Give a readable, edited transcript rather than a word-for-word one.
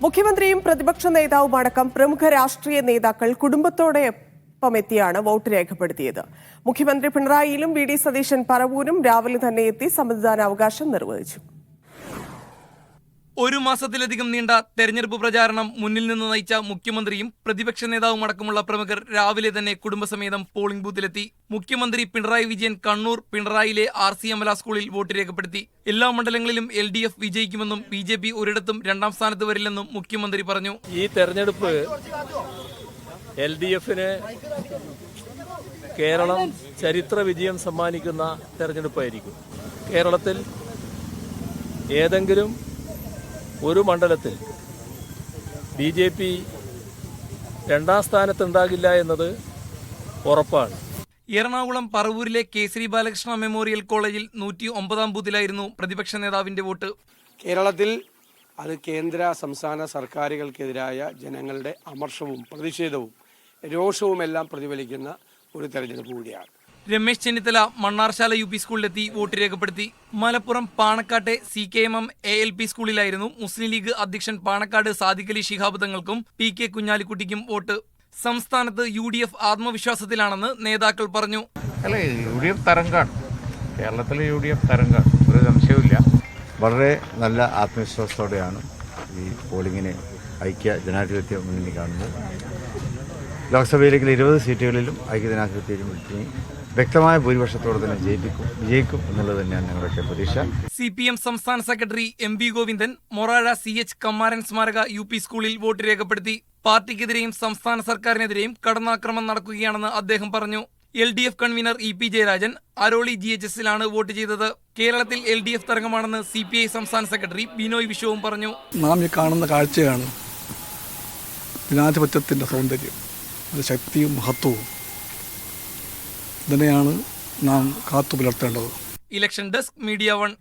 മുഖ്യമന്ത്രിയും പ്രതിപക്ഷ നേതാവുമടക്കം പ്രമുഖ രാഷ്ട്രീയ നേതാക്കൾ കുടുംബത്തോടൊപ്പമെത്തിയാണ് വോട്ട് രേഖപ്പെടുത്തിയത്. മുഖ്യമന്ത്രി പിണറായിയിലും വി.ഡി. സതീശൻ പറവൂരും രാവിലെ തന്നെ എത്തി സമ്മതിദാനാവകാശം നിർവഹിച്ചു. ഒരു മാസത്തിലധികം നീണ്ട തെരഞ്ഞെടുപ്പ് പ്രചാരണം മുന്നിൽ നിന്ന് നയിച്ച മുഖ്യമന്ത്രിയും പ്രതിപക്ഷ നേതാവും അടക്കമുള്ള പ്രമുഖർ രാവിലെ തന്നെ കുടുംബസമേതം പോളിംഗ് ബൂത്തിലെത്തി. മുഖ്യമന്ത്രി പിണറായി വിജയൻ കണ്ണൂർ പിണറായിലെ RC അമല സ്കൂളിൽ വോട്ട് രേഖപ്പെടുത്തി. എല്ലാ മണ്ഡലങ്ങളിലും LDF വിജയിക്കുമെന്നും BJP ഒരിടത്തും രണ്ടാം സ്ഥാനത്ത് വരില്ലെന്നും മുഖ്യമന്ത്രി പറഞ്ഞു. ഈ തെരഞ്ഞെടുപ്പ് LDFന് കേരളം ചരിത്ര വിജയം സമ്മാനിക്കുന്ന തെരഞ്ഞെടുപ്പായിരിക്കും. കേരളത്തിൽ ഏതെങ്കിലും ഒരു മണ്ഡലത്തിൽ BJP രണ്ടാം സ്ഥാനത്തുണ്ടാകില്ല എന്നത് ഉറപ്പാണ്. എറണാകുളം പറവൂരിലെ കേസരി ബാലകൃഷ്ണ മെമ്മോറിയൽ കോളേജിൽ 109 ബൂത്തിലായിരുന്നു പ്രതിപക്ഷ നേതാവിന്റെ വോട്ട്. കേരളത്തിൽ അത് കേന്ദ്ര സംസ്ഥാന സർക്കാരുകൾക്കെതിരായ ജനങ്ങളുടെ അമർഷവും പ്രതിഷേധവും രോഷവുമെല്ലാം പ്രതിഫലിക്കുന്ന ഒരു തെരഞ്ഞെടുപ്പ് കൂടിയാണ്. രമേശ് ചെന്നിത്തല മണ്ണാർശാല UP സ്കൂളിലെത്തി വോട്ട് രേഖപ്പെടുത്തി. മലപ്പുറം പാണക്കാട്ടെ CKMM ALP സ്കൂളിലായിരുന്നു മുസ്ലിം ലീഗ് അധ്യക്ഷൻ പാണക്കാട് സാദിഖ് അലി ശിഹാബ് തങ്ങൾക്കും PK കുഞ്ഞാലിക്കുട്ടിക്കും വോട്ട്. സംസ്ഥാനത്ത് UDF ആത്മവിശ്വാസത്തിലാണെന്ന് നേതാക്കൾ പറഞ്ഞു. UDF തരംഗാണ്, കേരളത്തിലെ UDF തരംഗാണ്, ഒരു സംശയവുമില്ല. വളരെ നല്ല ആത്മവിശ്വാസത്തോടെയാണ് ഈ പോളിംഗിനെ ഐക്യ ജനാധിപത്യ മുന്നണി കാണുന്നത്. ലോക്സഭയിലേക്ക് 20 സീറ്റുകളിലും ഐക്യജനാധിപത്യം വ്യക്തമായ ഭൂരിപക്ഷത്തോടെ തന്നെ വിജയിക്കും എന്നുള്ളത് തന്നെയാണ് ഞങ്ങളുടെ പ്രതീക്ഷ. CPM സംസ്ഥാന secretary MV Govindan Morazha CH Kammaran സ്മാരക UP സ്കൂളിൽ വോട്ട് രേഖപ്പെടുത്തി. പാർട്ടിക്കെതിരെയും സംസ്ഥാന സർക്കാരിനെതിരെയും കടന്നാക്രമണം നടക്കുകയാണെന്ന് അദ്ദേഹം പറഞ്ഞു. LDF convener EP Jayarajan Aroli GHSലാണ് വോട്ട് ചെയ്തത്. കേരളത്തിൽ LDF തരംഗമാണെന്ന് CPI സംസ്ഥാന സെക്രട്ടറി ബിനോയ് വിശ്വവും പറഞ്ഞു. നാം ഈ കാണുന്ന കാഴ്ചയാണ് ജനാധിപത്യത്തിൻ്റെ സൗന്ദര്യം, അത് ശക്തിയും മഹത്വവും. ഇതിനെയാണ് നാം കാത്തു പുലർത്തേണ്ടത്. Election desk media 1.